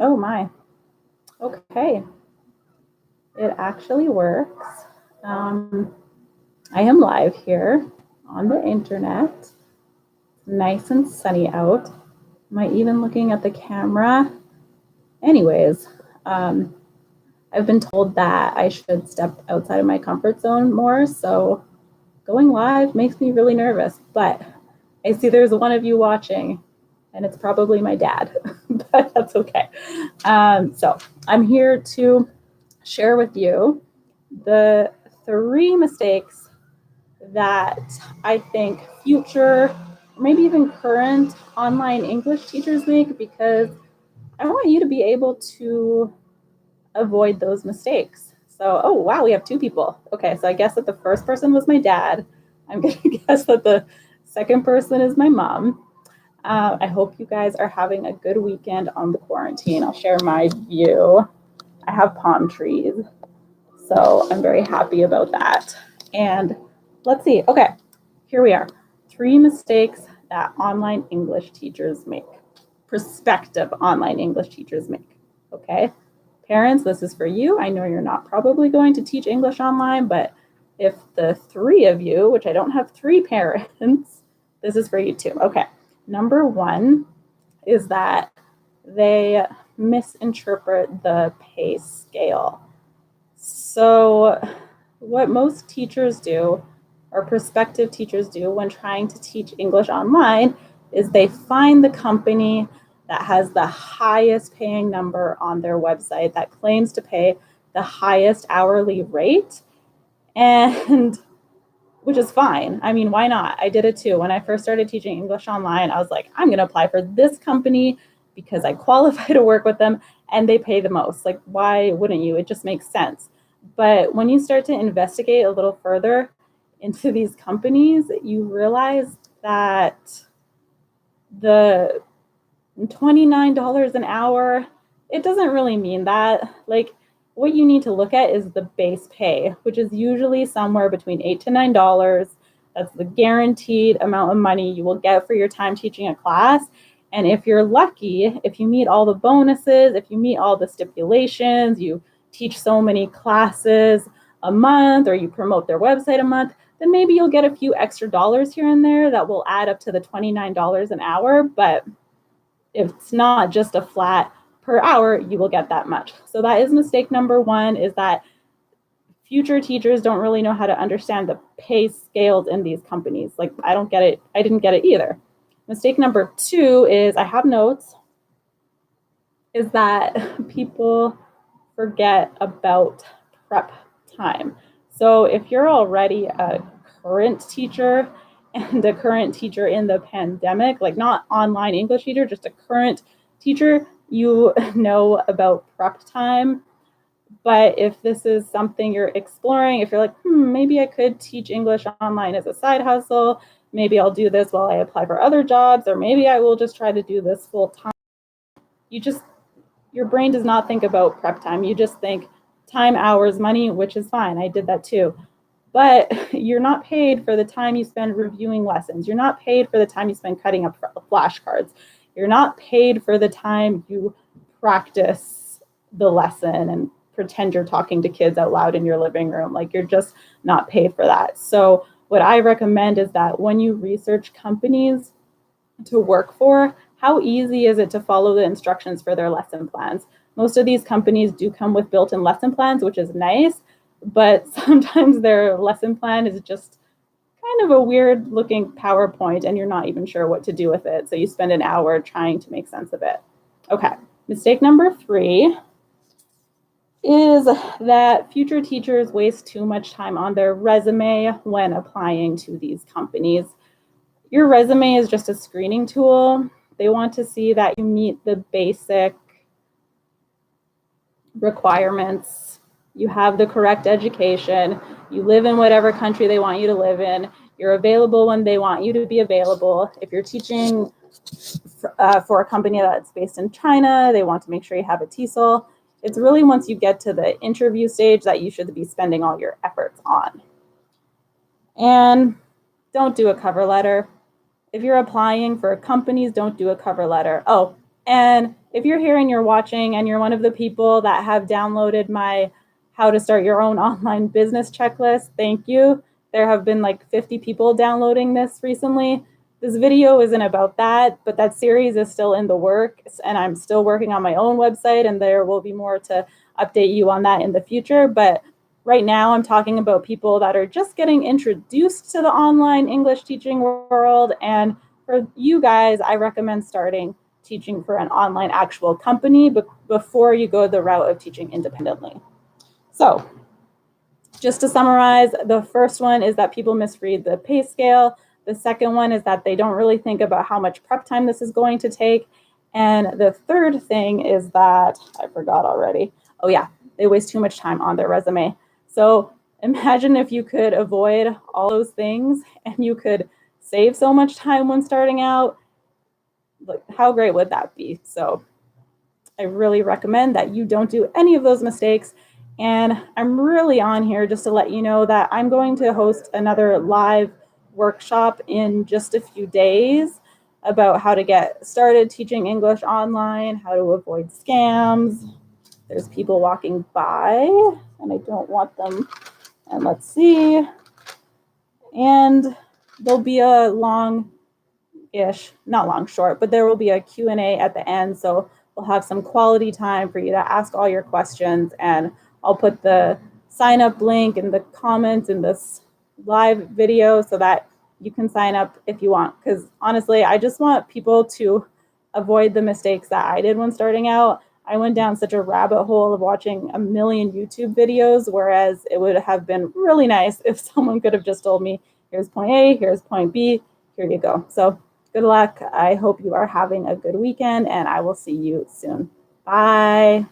Oh my. Okay. It actually works. I am live here on the internet. Nice and sunny out. Am I even looking at the camera? Anyways, I've been told that I should step outside of my comfort zone more. So going live makes me really nervous, but I see there's one of you watching and it's probably my dad, but that's okay. So I'm here to share with you the 3 mistakes that I think future, or maybe even current online English teachers make, because I want you to be able to avoid those mistakes. So, oh wow, we have 2 people. Okay, so I guess that the first person was my dad. I'm gonna guess that the second person is my mom. I hope you guys are having a good weekend on the quarantine. I'll share my view. I have palm trees, so I'm very happy about that. And let's see. Okay, here we are. 3 mistakes that online English teachers make. Prospective online English teachers make. Okay, parents, this is for you. I know you're not probably going to teach English online, but if the 3 of you, which I don't have 3 parents, this is for you too. Okay, number 1 is that they misinterpret the pay scale. So, what most teachers do, or prospective teachers do, when trying to teach English online is they find the company that has the highest paying number on their website, that claims to pay the highest hourly rate, and which is fine. I mean, why not? I did it too. When I first started teaching English online, I was like, I'm going to apply for this company because I qualify to work with them and they pay the most. Like, why wouldn't you? It just makes sense. But when you start to investigate a little further into these companies, you realize that the $29 an hour, it doesn't really mean that. Like, what you need to look at is the base pay, which is usually somewhere between $8 to $9. That's the guaranteed amount of money you will get for your time teaching a class. And if you're lucky, if you meet all the bonuses, if you meet all the stipulations, you teach so many classes a month, or you promote their website a month, then maybe you'll get a few extra dollars here and there that will add up to the $29 an hour. But if it's not just a flat per hour, you will get that much. So that is mistake number 1, is that future teachers don't really know how to understand the pay scales in these companies. Like, I don't get it. I didn't get it either. Mistake number 2 is, I have notes, is that people forget about prep time. So if you're already a current teacher and a current teacher in the pandemic, like not online English teacher, just a current teacher, you know about prep time. But if this is something you're exploring, if you're like, maybe I could teach English online as a side hustle, maybe I'll do this while I apply for other jobs, or maybe I will just try to do this full time. Your brain does not think about prep time. You just think time, hours, money, which is fine. I did that too. But you're not paid for the time you spend reviewing lessons. You're not paid for the time you spend cutting up flashcards. You're not paid for the time you practice the lesson and pretend you're talking to kids out loud in your living room. Like, you're just not paid for that. So what I recommend is that when you research companies to work for, how easy is it to follow the instructions for their lesson plans? Most of these companies do come with built-in lesson plans, which is nice, but sometimes their lesson plan is just kind of a weird looking PowerPoint and you're not even sure what to do with it. So you spend an hour trying to make sense of it. Okay, mistake number 3 is that future teachers waste too much time on their resume when applying to these companies. Your resume is just a screening tool. They want to see that you meet the basic requirements. You have the correct education. You live in whatever country they want you to live in. You're available when they want you to be available. If you're teaching for a company that's based in China, they want to make sure you have a TESOL. It's really once you get to the interview stage that you should be spending all your efforts on. And don't do a cover letter. If you're applying for companies, don't do a cover letter. Oh, And if you're here and you're watching and you're one of the people that have downloaded my how to start your own online business checklist, thank you. There have been like 50 people downloading this recently. This video isn't about that, but that series is still in the works, and I'm still working on my own website, and there will be more to update you on that in the future. But right now I'm talking about people that are just getting introduced to the online English teaching world. And for you guys, I recommend starting teaching for an online actual company before you go the route of teaching independently. So just to summarize, the first one is that people misread the pay scale. The second one is that they don't really think about how much prep time this is going to take. And the third thing is that, I forgot already. Oh yeah, they waste too much time on their resume. So imagine if you could avoid all those things and you could save so much time when starting out. Like, how great would that be? So I really recommend that you don't do any of those mistakes. And I'm really on here just to let you know that I'm going to host another live workshop in just a few days about how to get started teaching English online, how to avoid scams. There's people walking by and I don't want them. And let's see. And there'll be a not long, short, but there will be a Q&A at the end. So we'll have some quality time for you to ask all your questions, and I'll put the sign up link in the comments in this live video so that you can sign up if you want. Because honestly, I just want people to avoid the mistakes that I did when starting out. I went down such a rabbit hole of watching a million YouTube videos, whereas it would have been really nice if someone could have just told me, here's point A, here's point B, here you go. So good luck. I hope you are having a good weekend, and I will see you soon. Bye.